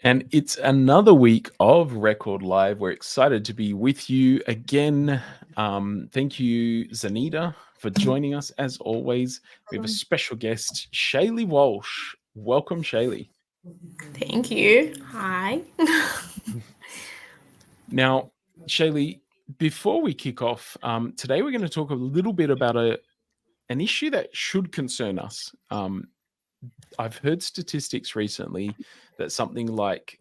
And it's another week of Record Live. We're excited to be with you again. Thank you, Zanita, for joining us as always. We have a special guest, Shaylee Walsh. Welcome, Shaylee. Thank you. Hi. Now, Shaylee, before we kick off, today we're going to talk a little bit about an issue that should concern us. I've heard statistics recently that something like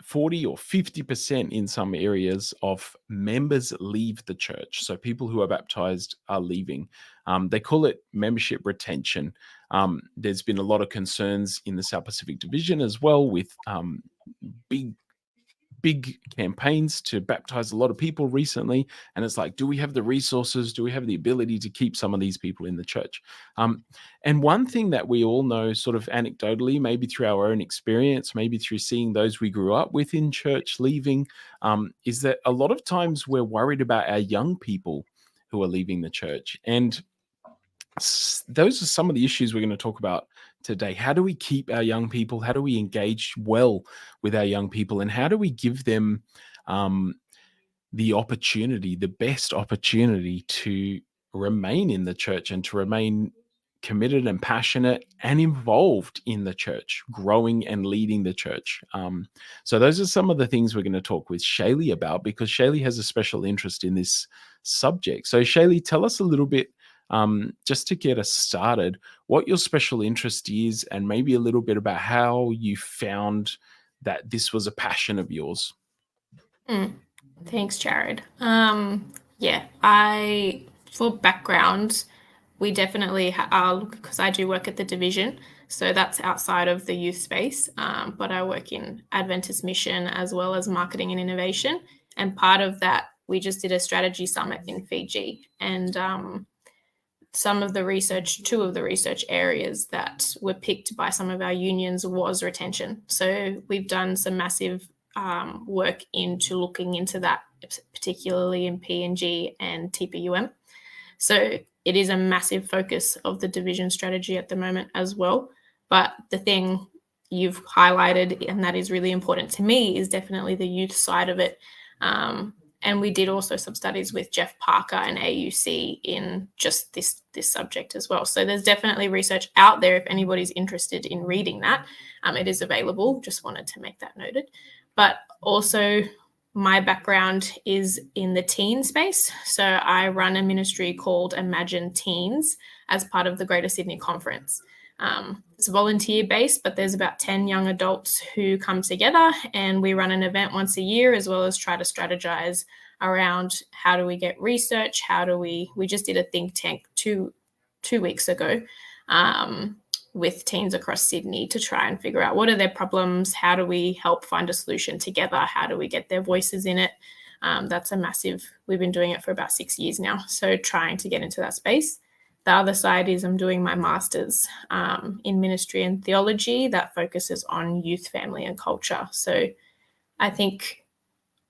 40 or 50% in some areas of members leave the church. So people who are baptized are leaving. They call it membership retention. There's been a lot of concerns in the South Pacific Division as well with big campaigns to baptize a lot of people recently, and it's like, do we have the resources, do we have the ability to keep some of these people in the church? And one thing that we all know sort of anecdotally, maybe through our own experience, maybe through seeing those we grew up with in church leaving, is that a lot of times we're worried about our young people who are leaving the church. And those are some of the issues we're going to talk about today. How do we keep our young people? How do we engage well with our young people? And how do we give them the opportunity, the best opportunity to remain in the church and to remain committed and passionate and involved in the church, growing and leading the church? So those are some of the things we're going to talk with Shaylee about, because Shaylee has a special interest in this subject. So Shaylee, tell us a little bit, just to get us started, what your special interest is, and maybe a little bit about how you found that this was a passion of yours. Thanks, Jared. For background, we definitely because I do work at the division, so that's outside of the youth space, but I work in Adventist mission as well as marketing and innovation. And part of that, we just did a strategy summit in Fiji, and two of the research areas that were picked by some of our unions was retention. So we've done some massive work into looking into that, particularly in PNG and TPUM. So it is a massive focus of the division strategy at the moment as well. But the thing you've highlighted, and that is really important to me, is definitely the youth side of it. And we did also some studies with Jeff Parker and AUC in just this subject as well. So there's definitely research out there if anybody's interested in reading that. It is available. Just wanted to make that noted. But also my background is in the teen space. So I run a ministry called Imagine Teens as part of the Greater Sydney Conference. It's volunteer-based, but there's about 10 young adults who come together, and we run an event once a year, as well as try to strategize around how do we get research, we just did a think tank two weeks ago with teens across Sydney to try and figure out what are their problems, how do we help find a solution together, how do we get their voices in it. That's a massive, we've been doing it for about 6 years now, so trying to get into that space. The other side is I'm doing my master's in ministry and theology that focuses on youth, family, and culture. So I think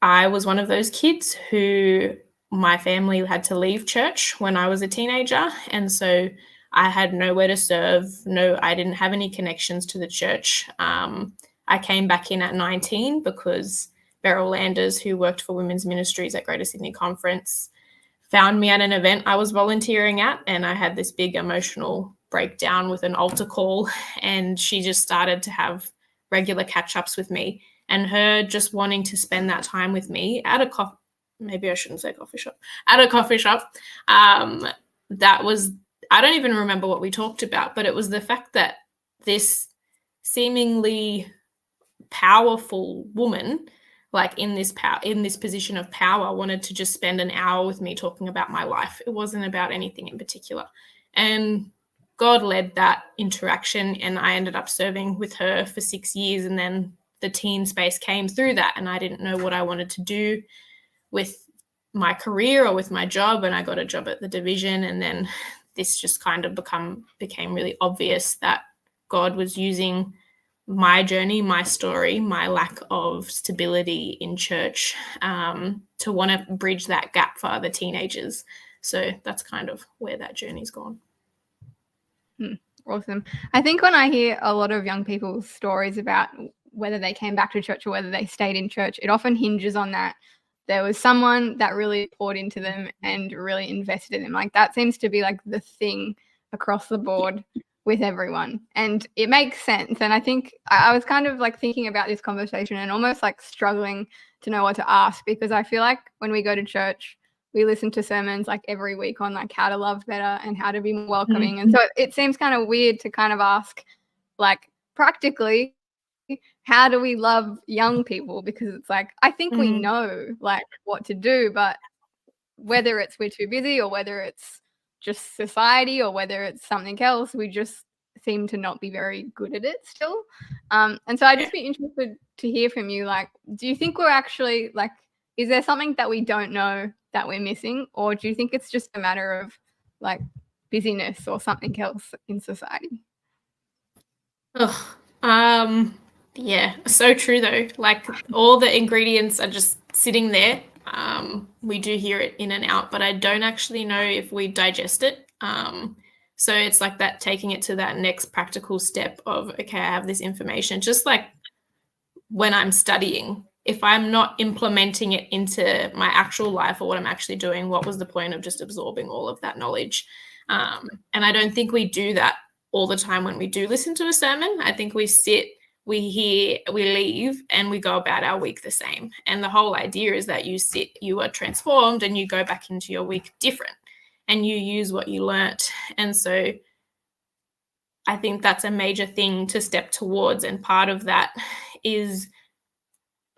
I was one of those kids who my family had to leave church when I was a teenager. And so I had nowhere to serve. I didn't have any connections to the church. I came back in at 19 because Beryl Landers, who worked for women's ministries at Greater Sydney Conference, found me at an event I was volunteering at, and I had this big emotional breakdown with an altar call, and she just started to have regular catch-ups with me, and her just wanting to spend that time with me at a coffee shop. That was, I don't even remember what we talked about, but it was the fact that this seemingly powerful woman, like in this position of power, wanted to just spend an hour with me talking about my life. It wasn't about anything in particular. And God led that interaction, and I ended up serving with her for 6 years. And then the teen space came through that, and I didn't know what I wanted to do with my career or with my job. And I got a job at the division. And then this just kind of became really obvious that God was using my journey, my story, my lack of stability in church to want to bridge that gap for other teenagers. So that's kind of where that journey's gone. Awesome. I think when I hear a lot of young people's stories about whether they came back to church or whether they stayed in church, it often hinges on that there was someone that really poured into them and really invested in them. Like that seems to be like the thing across the board with everyone. And it makes sense. And I think I was kind of like thinking about this conversation and almost like struggling to know what to ask, because I feel like when we go to church, we listen to sermons like every week on like how to love better and how to be more welcoming. And so it seems kind of weird to kind of ask like practically, how do we love young people? Because it's like, I think we know like what to do, but whether it's we're too busy or whether it's just society or whether it's something else, we just seem to not be very good at it still. And so I'd just be interested to hear from you, like, do you think we're actually like, is there something that we don't know that we're missing, or do you think it's just a matter of like busyness or something else in society? Yeah, so true though. Like all the ingredients are just sitting there. We do hear it in and out, but I don't actually know if we digest it. So it's like that, taking it to that next practical step of, okay, I have this information. Just like when I'm studying, if I'm not implementing it into my actual life or what I'm actually doing, what was the point of just absorbing all of that knowledge? And I don't think we do that all the time when we do listen to a sermon. I think we sit, we hear, we leave, and we go about our week the same. And the whole idea is that you sit, you are transformed, and you go back into your week different, and you use what you learnt. And so I think that's a major thing to step towards. And part of that is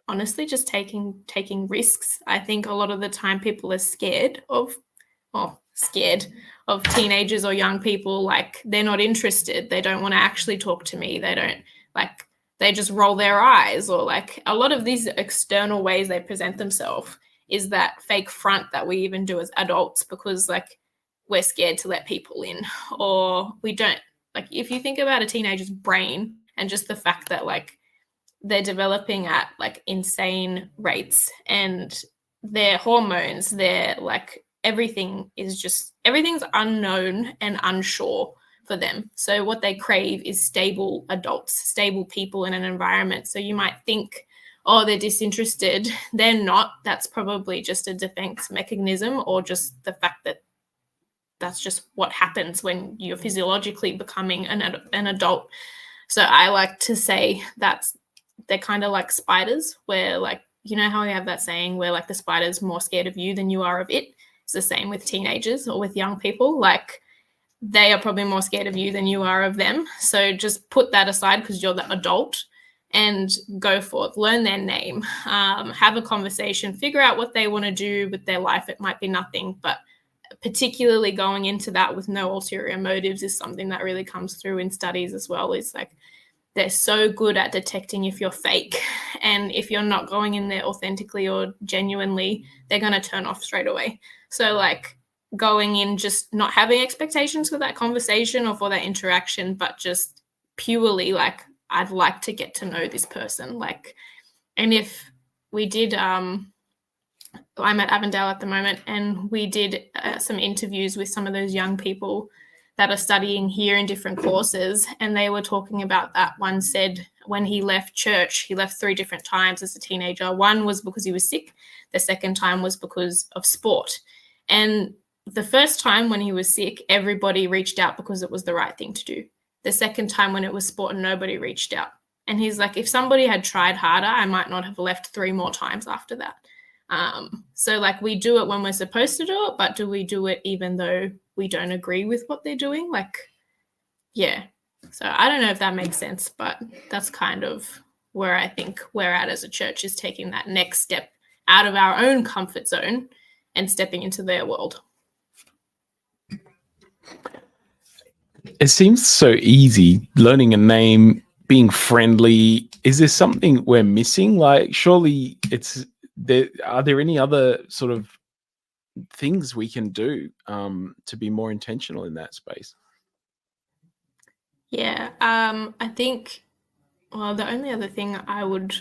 honestly just taking risks. I think a lot of the time people are scared of teenagers or young people. Like they're not interested. They don't want to actually talk to me. They don't like, they just roll their eyes, or like a lot of these external ways they present themselves is that fake front that we even do as adults, because like we're scared to let people in, or we don't. Like if you think about a teenager's brain and just the fact that like they're developing at like insane rates, and their hormones, their like everything's unknown and unsure for them. So what they crave is stable adults, stable people in an environment. So you might think, oh, they're disinterested. They're not. That's probably just a defense mechanism, or just the fact that that's just what happens when you're physiologically becoming an adult. So I like to say they're kind of like spiders, where like, you know how we have that saying where like the spider's more scared of you than you are of it? It's the same with teenagers or with young people. Like they are probably more scared of you than you are of them. So just put that aside because you're the adult, and go forth, learn their name, have a conversation, figure out what they want to do with their life. It might be nothing, but particularly going into that with no ulterior motives is something that really comes through in studies as well. It's like they're so good at detecting if you're fake, and if you're not going in there authentically or genuinely, they're going to turn off straight away. So like going in, just not having expectations for that conversation or for that interaction, but just purely like, I'd like to get to know this person. Like, and if we did, I'm at Avondale at the moment, and we did some interviews with some of those young people that are studying here in different courses, and they were talking about that. One said when he left church, he left 3 different times as a teenager. One was because he was sick. The second time was because of sport. And the first time when he was sick, everybody reached out because it was the right thing to do. The second time when it was sport, nobody reached out. And he's like, if somebody had tried harder, I might not have left 3 more times after that. So like we do it when we're supposed to do it, but do we do it even though we don't agree with what they're doing? Like, yeah. So I don't know if that makes sense, but that's kind of where I think we're at as a church, is taking that next step out of our own comfort zone and stepping into their world. It seems so easy, learning a name, being friendly. Is there something we're missing? Like, surely it's there. Are there any other sort of things we can do to be more intentional in that space? Yeah, I think, well, the only other thing I would,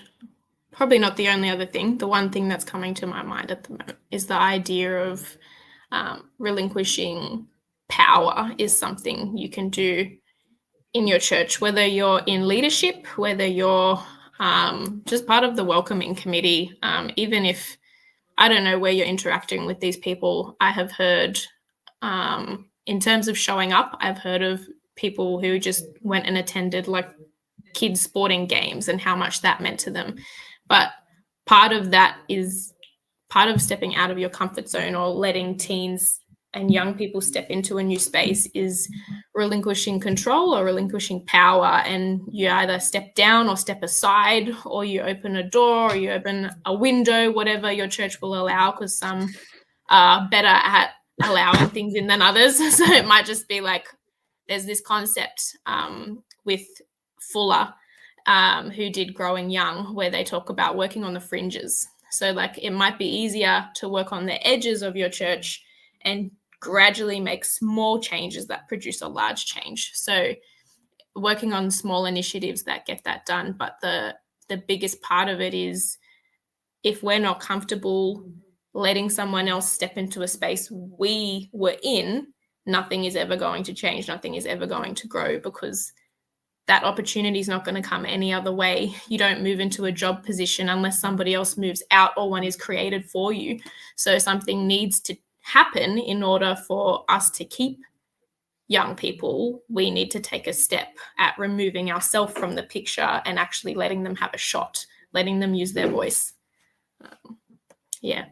probably not the only other thing, the one thing that's coming to my mind at the moment is the idea of relinquishing power is something you can do in your church, whether you're in leadership, whether you're just part of the welcoming committee. Even if I don't know where you're interacting with these people, I have heard, in terms of showing up, I've heard of people who just went and attended like kids sporting games and how much that meant to them. But part of that is part of stepping out of your comfort zone or letting teens and young people step into a new space is relinquishing control or relinquishing power. And you either step down or step aside, or you open a door or you open a window, whatever your church will allow, because some are better at allowing things in than others. So it might just be like, there's this concept with Fuller, who did Growing Young, where they talk about working on the fringes. So like it might be easier to work on the edges of your church and gradually make small changes that produce a large change. So working on small initiatives that get that done. But the biggest part of it is, if we're not comfortable letting someone else step into a space we were in, nothing is ever going to change. Nothing is ever going to grow, because that opportunity is not going to come any other way. You don't move into a job position unless somebody else moves out or one is created for you. So something needs to happen in order for us to keep young people. We need to take a step at removing ourselves from the picture and actually letting them have a shot, letting them use their voice. Yeah.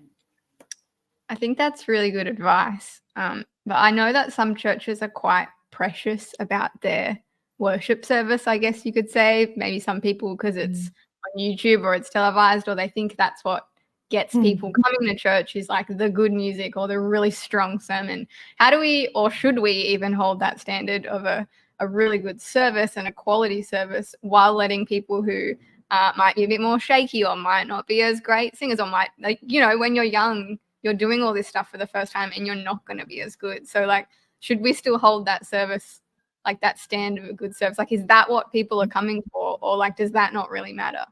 I think that's really good advice. But I know that some churches are quite precious about their worship service, I guess you could say. Maybe some people, because it's on YouTube or it's televised, or they think that's what gets people coming to church, is like the good music or the really strong sermon. How do we, or should we even hold that standard of a really good service and a quality service, while letting people who might be a bit more shaky or might not be as great singers, or might, like, you know, when you're young, you're doing all this stuff for the first time and you're not going to be as good. So like, should we still hold that service, like that standard of a good service? Like, is that what people are coming for, or like, does that not really matter?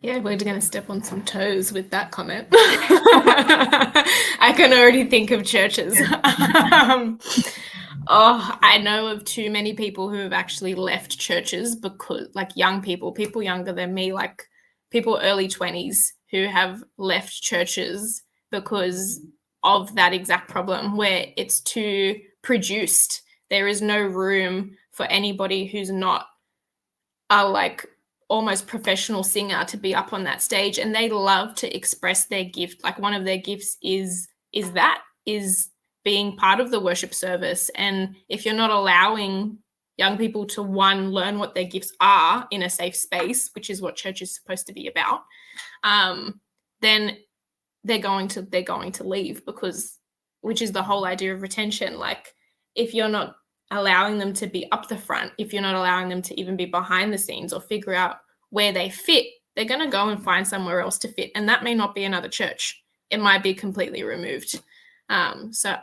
Yeah, we're going to step on some toes with that comment. I can already think of churches. I know of too many people who have actually left churches because, like, young people younger than me, like people early 20s, who have left churches because of that exact problem, where it's too produced. There is no room for anybody who's not a like almost professional singer to be up on that stage, and they love to express their gift. Like, one of their gifts is being part of the worship service. And if you're not allowing young people to, one, learn what their gifts are in a safe space, which is what church is supposed to be about, then they're going to leave, which is the whole idea of retention. Like, if you're not allowing them to be up the front, if you're not allowing them to even be behind the scenes or figure out where they fit, they're going to go and find somewhere else to fit. And that may not be another church. It might be completely removed. So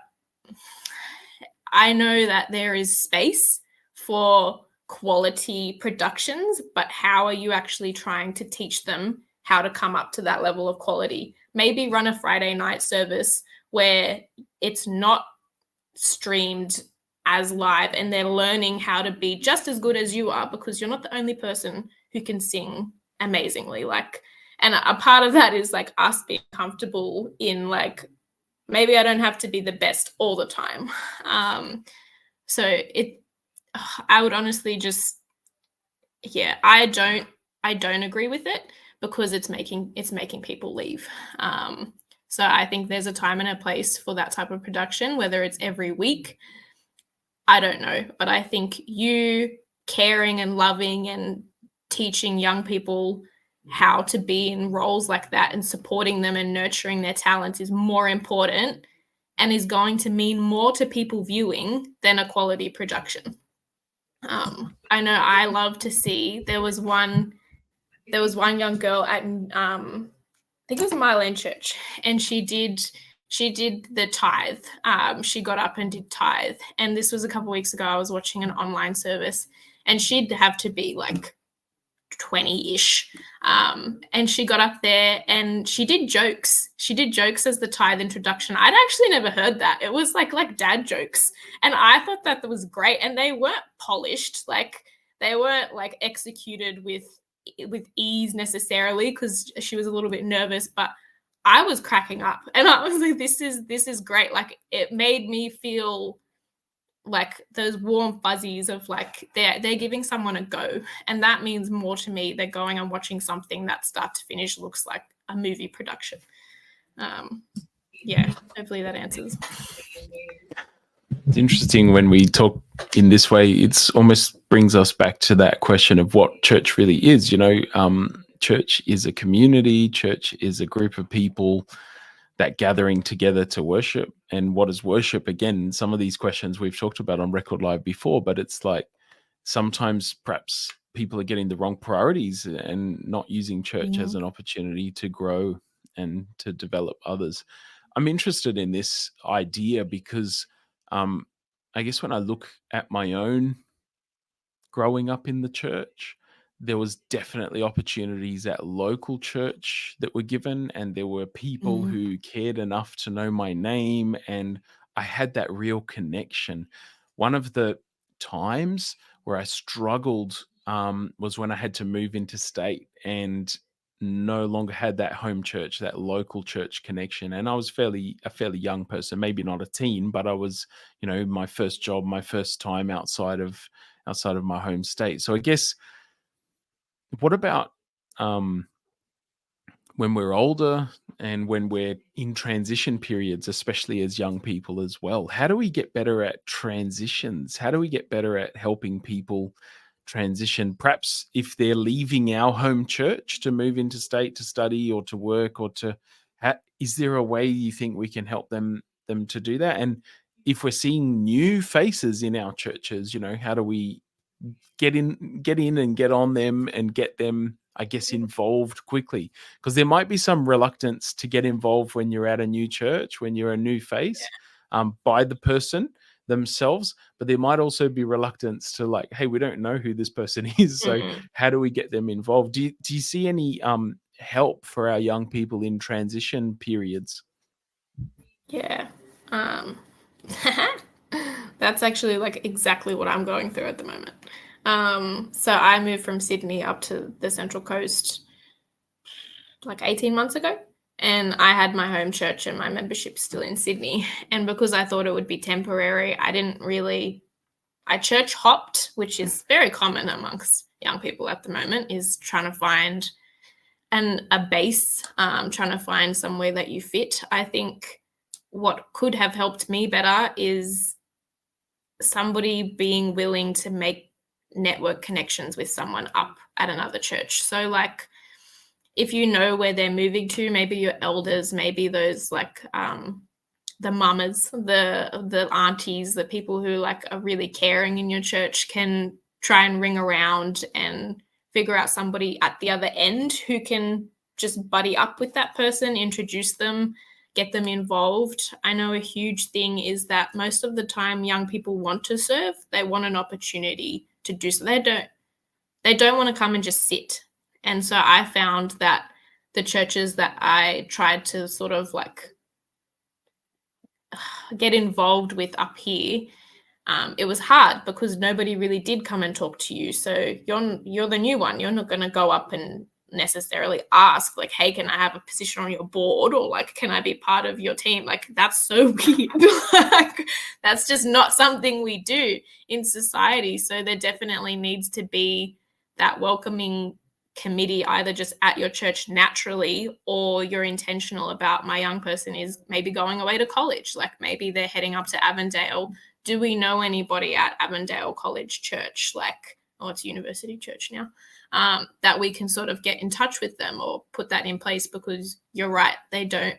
I know that there is space for quality productions, but how are you actually trying to teach them how to come up to that level of quality? Maybe run a Friday night service where it's not streamed as live and they're learning how to be just as good as you are, because you're not the only person who can sing amazingly. Like, and a part of that is like us being comfortable in, like, maybe I don't have to be the best all the time. So I would honestly just, I don't agree with it, because it's making people leave. So I think there's a time and a place for that type of production, whether it's every week, I don't know. But I think you caring and loving and teaching young people how to be in roles like that and supporting them and nurturing their talents is more important and is going to mean more to people viewing than a quality production. I know I love to see, there was one young girl at I think it was Mile End Church, and she did the tithe. She got up and did tithe, and this was a couple of weeks ago. I was watching an online service, and she'd have to be like 20-ish, and she got up there and she did jokes. She did jokes as the tithe introduction. I'd actually never heard that. It was like dad jokes, and I thought that was great. And they weren't polished. Like, they weren't like executed with ease necessarily, because she was a little bit nervous, but I was cracking up and I was like, this is great. Like, it made me feel like those warm fuzzies of like they're giving someone a go, and that means more to me. They're going and watching something that start to finish looks like a movie production. Yeah, hopefully that answers. It's interesting when we talk in this way, it's almost brings us back to that question of what church really is. Church is a community, church is a group of people that gathering together to worship. And what is worship? Again, some of these questions we've talked about on Record Live before, but it's like sometimes perhaps people are getting the wrong priorities and not using church as an opportunity to grow and to develop others. I'm interested in this idea because I guess when I look at my own growing up in the church, there was definitely opportunities at local church that were given, and there were people who cared enough to know my name, and I had that real connection. One of the times where I struggled was when I had to move into state and no longer had that home church, that local church connection. And I was a fairly young person, maybe not a teen, but I was, my first job, my first time outside of my home state. So I guess, what about when we're older and when we're in transition periods, especially as young people as well? How do we get better at transitions? How do we get better at helping people transition? Perhaps if they're leaving our home church to move into state to study or to work or is there a way you think we can help them to do that? And if we're seeing new faces in our churches, how do we get in and get on them and get them, I guess, involved quickly? Because there might be some reluctance to get involved when you're at a new church, when you're a new face, by the person themselves, but there might also be reluctance to like, hey, we don't know who this person is, so how do we get them involved? Do you see any help for our young people in transition periods? Yeah. That's actually like exactly what I'm going through at the moment. So I moved from Sydney up to the Central Coast like 18 months ago, and I had my home church and my membership still in Sydney. And because I thought it would be temporary, I church hopped, which is very common amongst young people at the moment, is trying to find a base, trying to find somewhere that you fit. I think what could have helped me better is somebody being willing to make network connections with someone up at another church. So like, if you know where they're moving to, maybe your elders, maybe those like the mamas, the aunties, the people who like are really caring in your church, can try and ring around and figure out somebody at the other end who can just buddy up with that person, introduce them, get them involved. I know a huge thing is that most of the time young people want to serve. They want an opportunity to do so. They don't want to come and just sit. And so I found that the churches that I tried to sort of like get involved with up here, it was hard because nobody really did come and talk to you. So you're the new one. You're not going to go up and necessarily ask like, hey, can I have a position on your board, or like, can I be part of your team? Like, that's so weird. Like, that's just not something we do in society. So there definitely needs to be that welcoming committee, either just at your church naturally, or you're intentional about, my young person is maybe going away to college, like maybe they're heading up to Avondale. Do we know anybody at Avondale College Church, like, it's University Church now, that we can sort of get in touch with them or put that in place? Because you're right, they don't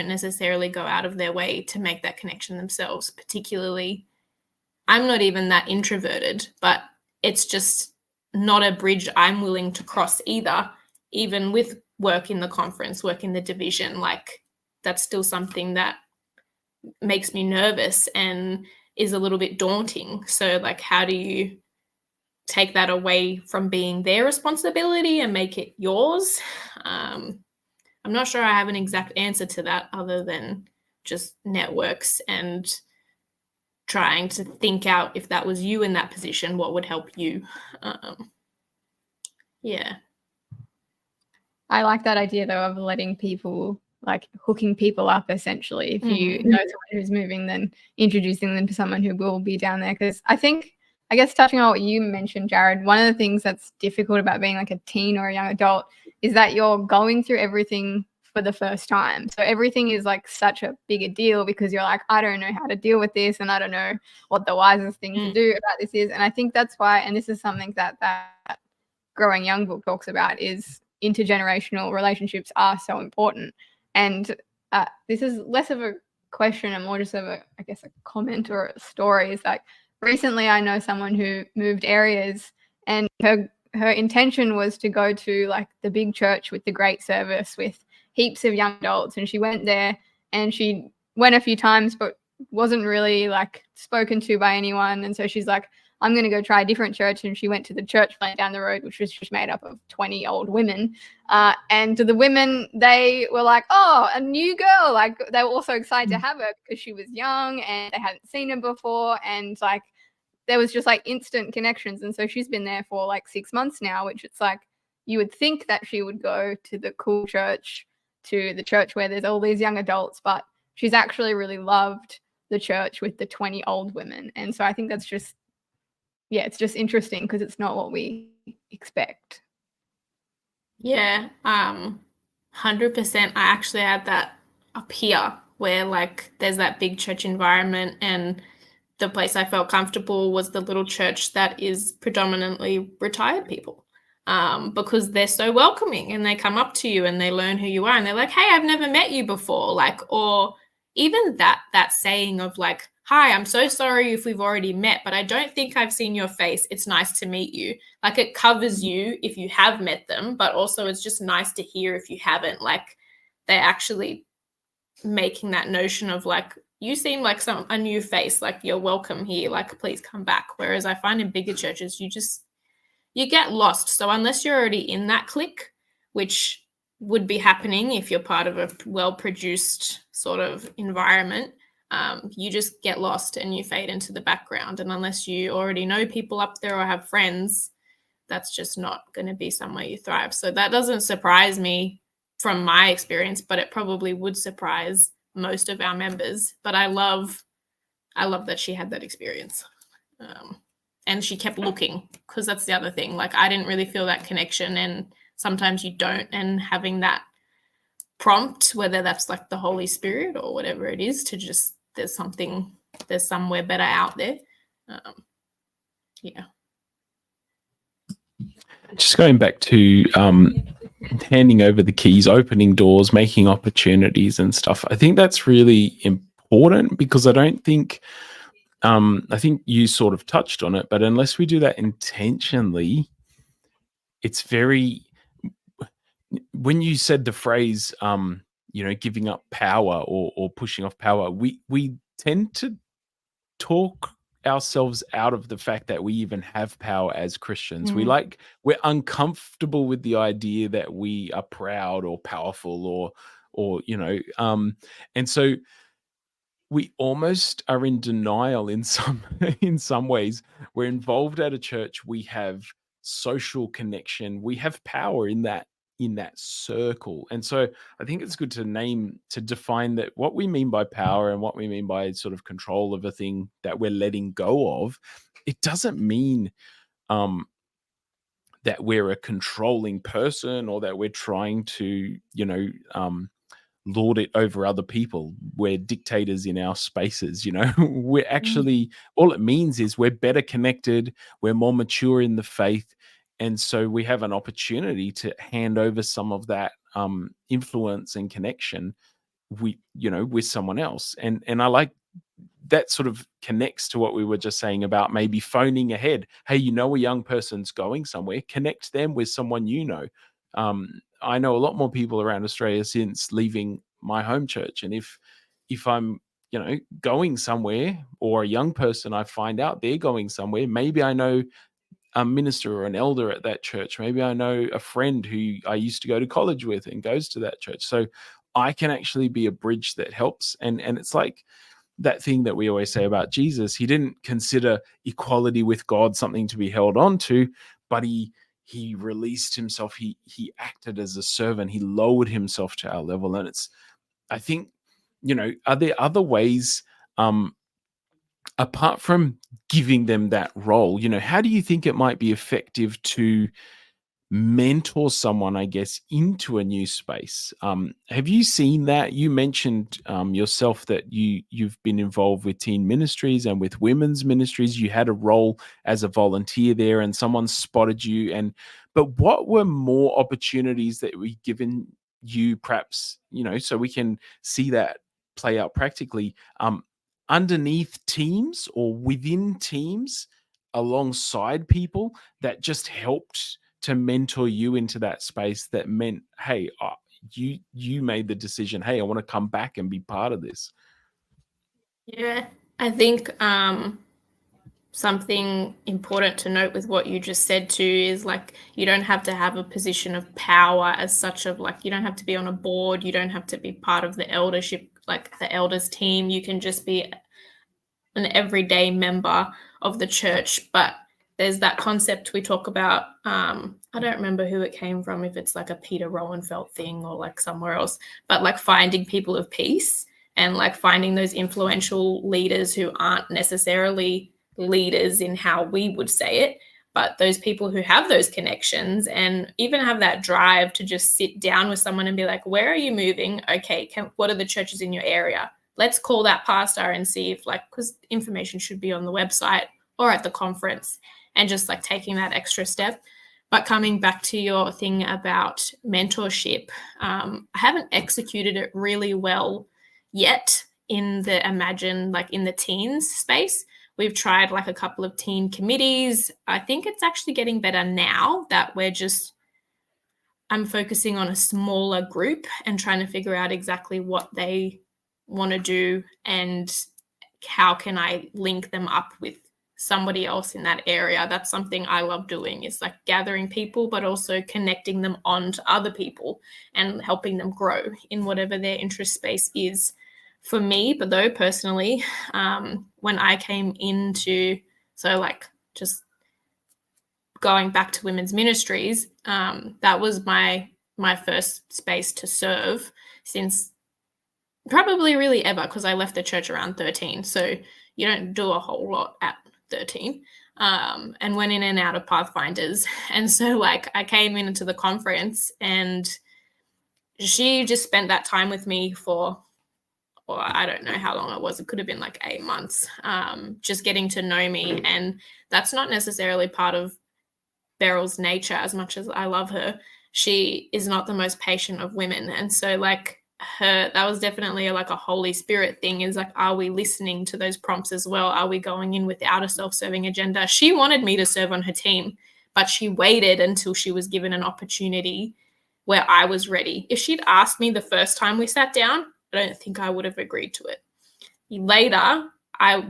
necessarily go out of their way to make that connection themselves. Particularly, I'm not even that introverted, but it's just not a bridge I'm willing to cross either, even with work in the conference, work in the division. Like, that's still something that makes me nervous and is a little bit daunting. So like, how do you take that away from being their responsibility and make it yours? I'm not sure I have an exact answer to that, other than just networks and trying to think out, if that was you in that position, what would help you. Yeah. I like that idea though of letting people, like hooking people up essentially. If you know someone who's moving, then introducing them to someone who will be down there. Because I guess touching on what you mentioned, Jared, one of the things that's difficult about being like a teen or a young adult is that you're going through everything for the first time. So everything is like such a bigger deal because you're like, I don't know how to deal with this, and I don't know what the wisest thing to do about this is. And I think that's why, and this is something that Growing Young book talks about, is intergenerational relationships are so important. And this is less of a question and more just of a comment or a story. Is like, recently I know someone who moved areas, and her intention was to go to like the big church with the great service with heaps of young adults, and she went there and she went a few times but wasn't really like spoken to by anyone. And so she's like, I'm going to go try a different church. And she went to the church plant down the road, which was just made up of 20 old women. And the women, they were like, oh, a new girl. Like, they were also excited to have her because she was young and they hadn't seen her before. And like, there was just like instant connections. And so she's been there for like 6 months now, which it's like, you would think that she would go to the cool church, to the church where there's all these young adults, but she's actually really loved the church with the 20 old women. And so I think that's just, yeah, it's just interesting because it's not what we expect. Yeah, 100%. I actually had that up here where like there's that big church environment, and the place I felt comfortable was the little church that is predominantly retired people, because they're so welcoming and they come up to you and they learn who you are and they're like, hey, I've never met you before. Like, or even that saying of like, hi, I'm so sorry if we've already met, but I don't think I've seen your face. It's nice to meet you. Like, it covers you if you have met them, but also it's just nice to hear if you haven't. Like, they're actually making that notion of like, you seem like a new face, like you're welcome here, like please come back. Whereas I find in bigger churches, you get lost. So unless you're already in that clique, which would be happening if you're part of a well-produced sort of environment, you just get lost and you fade into the background. And unless you already know people up there or have friends, that's just not going to be somewhere you thrive. So that doesn't surprise me from my experience, but it probably would surprise most of our members. But I love that she had that experience. And she kept looking, because that's the other thing. Like, I didn't really feel that connection, and sometimes you don't. And having that prompt, whether that's like the Holy Spirit or whatever it is, to just, there's somewhere better out there. Yeah. Just going back to handing over the keys, opening doors, making opportunities and stuff. I think that's really important, because I don't think, I think you sort of touched on it, but unless we do that intentionally, it's very, when you said the phrase, giving up power or pushing off power, we tend to talk ourselves out of the fact that we even have power as Christians. We're uncomfortable with the idea that we are proud or powerful or and so we almost are in denial in some ways. We're involved at a church, we have social connection, we have power in that circle. And so I think it's good to define that, what we mean by power and what we mean by sort of control of a thing that we're letting go of. It doesn't mean that we're a controlling person, or that we're trying to lord it over other people. We're dictators in our spaces. We're actually, all it means is we're better connected, we're more mature in the faith. And so we have an opportunity to hand over some of that influence and connection with someone else. And I like that sort of connects to what we were just saying about maybe phoning ahead. Hey, a young person's going somewhere, connect them with someone. I know a lot more people around Australia since leaving my home church. And if I'm going somewhere, or a young person, I find out they're going somewhere, maybe I know a minister or an elder at that church. Maybe I know a friend who I used to go to college with and goes to that church. So I can actually be a bridge that helps. And it's like, that thing that we always say about Jesus. He didn't consider equality with God something to be held on to, but he released himself. He acted as a servant. He lowered himself to our level. And it's, I think, are there other ways, apart from giving them that role, how do you think it might be effective to mentor someone, I guess, into a new space? Have you seen that? You mentioned yourself that you've been involved with teen ministries and with women's ministries. You had a role as a volunteer there, and someone spotted you. But what were more opportunities that we given you, perhaps, so we can see that play out practically, underneath teams or within teams, alongside people that just helped to mentor you into that space, that meant, hey, you made the decision, hey, I want to come back and be part of this? Yeah, I think something important to note with what you just said too is like, you don't have to have a position of power as such, of like, you don't have to be on a board, you don't have to be part of the eldership, like the elders team. You can just be an everyday member of the church. But there's that concept we talk about. I don't remember who it came from, if it's like a Peter Rowenfeld thing or like somewhere else, but like finding people of peace and like finding those influential leaders who aren't necessarily leaders in how we would say it, but those people who have those connections and even have that drive to just sit down with someone and be like, where are you moving? Okay, what are the churches in your area? Let's call that pastor and see if, like, because information should be on the website or at the conference, and just like taking that extra step. But coming back to your thing about mentorship, I haven't executed it really well yet in the Imagine, like in the teens space. We've tried like a couple of teen committees. I think it's actually getting better now that I'm focusing on a smaller group and trying to figure out exactly what they want to do and how can I link them up with somebody else in that area. That's something I love doing, is like gathering people, but also connecting them on to other people and helping them grow in whatever their interest space is. For me, but though personally, when I came into, so like just going back to women's ministries, that was my first space to serve since probably really ever, because I left the church around 13. So you don't do a whole lot at 13, and went in and out of Pathfinders. And so like I came into the conference and she just spent that time with me for, or I don't know how long it was. It could have been like 8 months, just getting to know me. And that's not necessarily part of Beryl's nature. As much as I love her, she is not the most patient of women. And so like that was definitely like a Holy Spirit thing, is like, are we listening to those prompts as well? Are we going in without a self-serving agenda? She wanted me to serve on her team, but she waited until she was given an opportunity where I was ready. If she'd asked me the first time we sat down, I don't think I would have agreed to it. Later,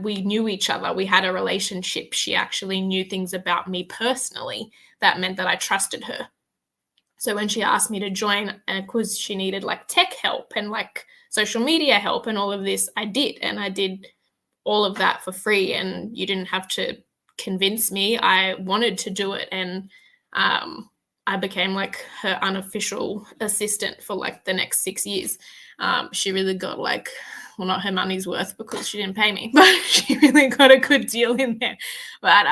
we knew each other. We had a relationship. She actually knew things about me personally that meant that I trusted her. So when she asked me to join, and because she needed like tech help and like social media help and all of this, I did. And I did all of that for free. And you didn't have to convince me. I wanted to do it. And I became like her unofficial assistant for like the next 6 years. She really got like, well, not her money's worth because she didn't pay me, but she really got a good deal in there. But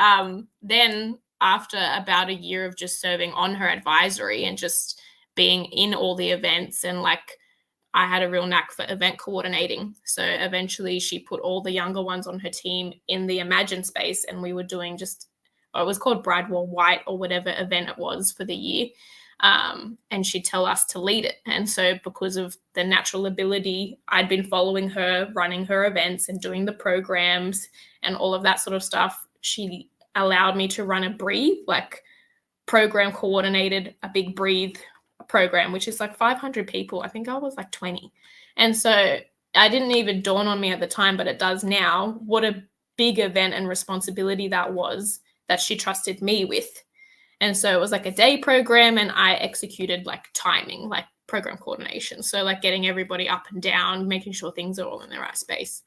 then after about a year of just serving on her advisory and just being in all the events, and like I had a real knack for event coordinating. So eventually she put all the younger ones on her team in the Imagine space, and we were doing just, it was called Bridewell White or whatever event it was for the year. And she'd tell us to lead it. And so because of the natural ability, I'd been following her, running her events and doing the programs and all of that sort of stuff. She allowed me to run a breathe, like program coordinated a big breathe program, which is like 500 people. I think I was like 20. And so I didn't even dawn on me at the time, but it does now, what a big event and responsibility that was, that she trusted me with. And so it was like a day program, and I executed like timing, like program coordination. So like getting everybody up and down, making sure things are all in the right space.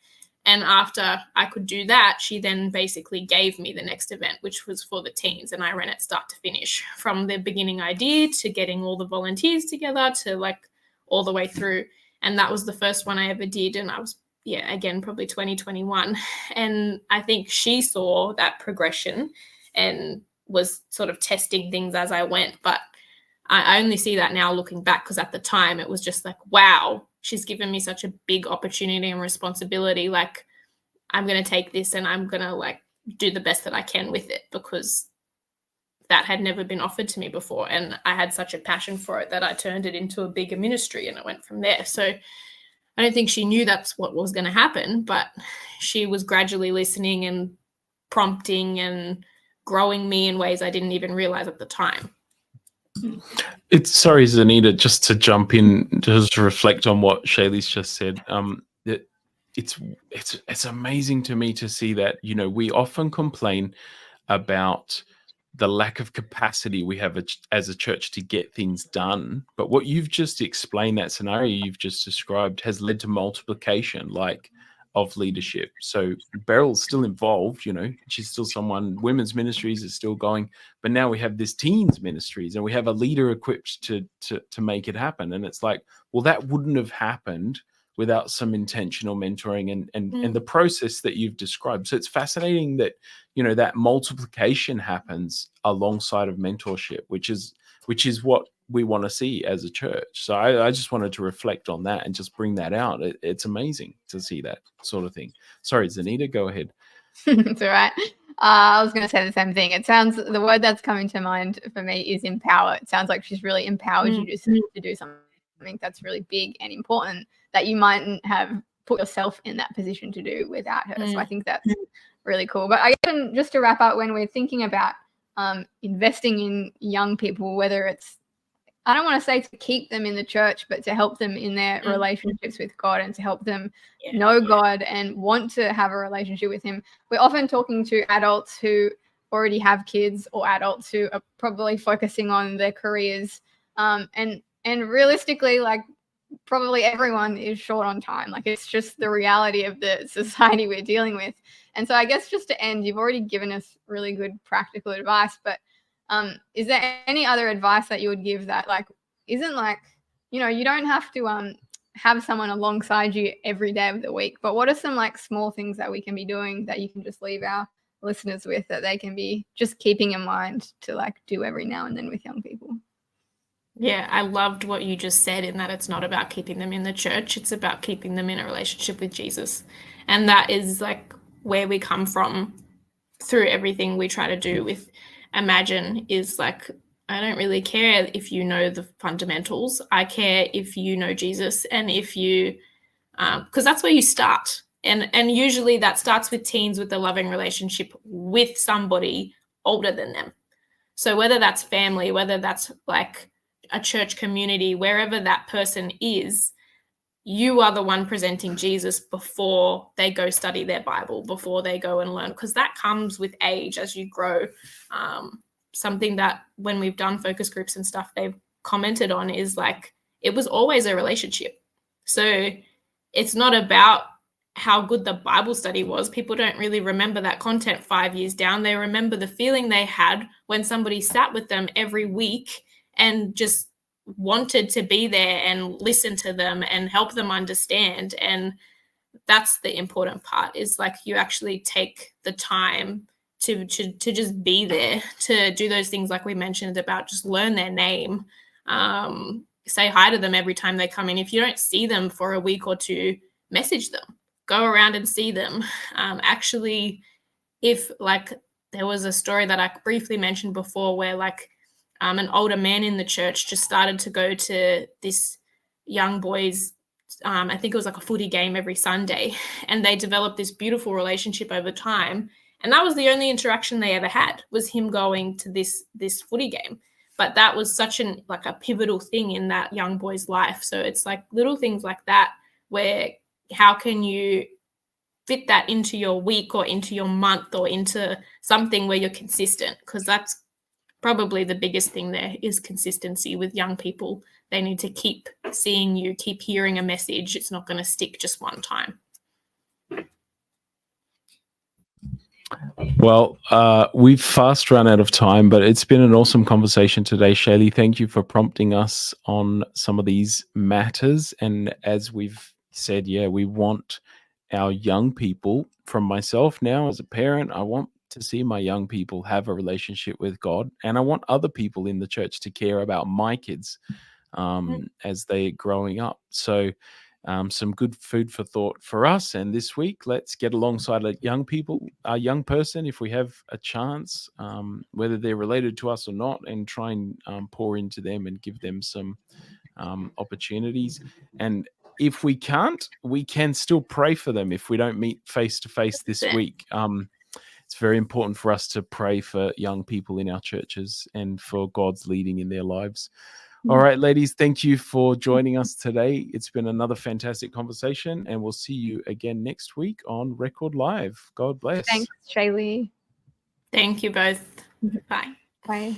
And after I could do that, she then basically gave me the next event, which was for the teens. And I ran it start to finish, from the beginning idea to getting all the volunteers together to like all the way through. And that was the first one I ever did. And I was, again, probably 2021. And I think she saw that progression and was sort of testing things as I went. But I only see that now looking back, because at the time it was just like, wow, she's given me such a big opportunity and responsibility. Like, I'm going to take this and I'm going to like do the best that I can with it, because that had never been offered to me before. And I had such a passion for it that I turned it into a bigger ministry, and it went from there. So I don't think she knew that's what was going to happen, but she was gradually listening and prompting and growing me in ways I didn't even realize at the time. Sorry, Zanita, just to jump in, just to reflect on what Shaylee's just said. It's amazing to me to see that, you know, we often complain about the lack of capacity we have as a church to get things done. But what you've just explained, that scenario you've just described, has led to multiplication, like, of leadership. So Beryl's still involved, you know, she's still someone, women's ministries is still going, but now we have this teens ministries and we have a leader equipped to make it happen. And it's like, well, that wouldn't have happened without some intentional mentoring and the process that you've described. So it's fascinating that, you know, that multiplication happens alongside of mentorship, which is what we want to see as a church. So I just wanted to reflect on that and just bring that out. It's amazing to see that sort of thing. Sorry, Zanita, go ahead. It's all right. I was going to say the same thing. It sounds, the word that's coming to mind for me is empower. It sounds like she's really empowered you to do something that's really big and important that you mightn't have put yourself in that position to do without her. So I think that's really cool. But I guess, just to wrap up, when we're thinking about investing in young people, whether it's, I don't want to say to keep them in the church, but to help them in their relationships with God and to help them know God and want to have a relationship with him. We're often talking to adults who already have kids, or adults who are probably focusing on their careers. And realistically, like, probably everyone is short on time. Like, it's just the reality of the society we're dealing with. And so I guess just to end, you've already given us really good practical advice, but is there any other advice that you would give that, like, isn't like, you know, you don't have to have someone alongside you every day of the week, but what are some like small things that we can be doing that you can just leave our listeners with, that they can be just keeping in mind to like do every now and then with young people? Yeah, I loved what you just said, in that it's not about keeping them in the church, it's about keeping them in a relationship with Jesus. And that is like where we come from through everything we try to do with Imagine, is like, I don't really care if you know the fundamentals. I care if you know Jesus, and if you, because that's where you start. And usually that starts with teens, with a loving relationship with somebody older than them. So whether that's family, whether that's like a church community, wherever that person is, you are the one presenting Jesus before they go study their Bible, before they go and learn, because that comes with age as you grow. Something that when we've done focus groups and stuff, they've commented on is like, it was always a relationship. So it's not about how good the Bible study was. People don't really remember that content 5 years down. They remember the feeling they had when somebody sat with them every week and just wanted to be there and listen to them and help them understand. And that's the important part, is like, you actually take the time to just be there, to do those things like we mentioned about just learn their name, say hi to them every time they come in. If you don't see them for a week or two, message them, go around and see them. Actually, if like, there was a story that I briefly mentioned before where like an older man in the church just started to go to this young boy's, I think it was like a footy game every Sunday, and they developed this beautiful relationship over time. And that was the only interaction they ever had, was him going to this footy game. But that was such like a pivotal thing in that young boy's life. So it's like little things like that, where how can you fit that into your week or into your month or into something where you're consistent? Because that's probably the biggest thing there, is consistency with young people. They need to keep seeing you, keep hearing a message. It's not going to stick just one time. Well, we've fast run out of time, but it's been an awesome conversation today, Shaylee. Thank you for prompting us on some of these matters. And as we've said, yeah, we want our young people, from myself now as a parent, I want to see my young people have a relationship with God. And I want other people in the church to care about my kids as they're growing up. So some good food for thought for us. And this week, let's get alongside a young person, if we have a chance, whether they're related to us or not, and try and pour into them and give them some opportunities. And if we can't, we can still pray for them if we don't meet face to face this week. It's very important for us to pray for young people in our churches and for God's leading in their lives. All right, ladies, thank you for joining us today. It's been another fantastic conversation, and we'll see you again next week on Record Live. God bless. Thanks, Shaylee. Thank you both. Bye. Bye.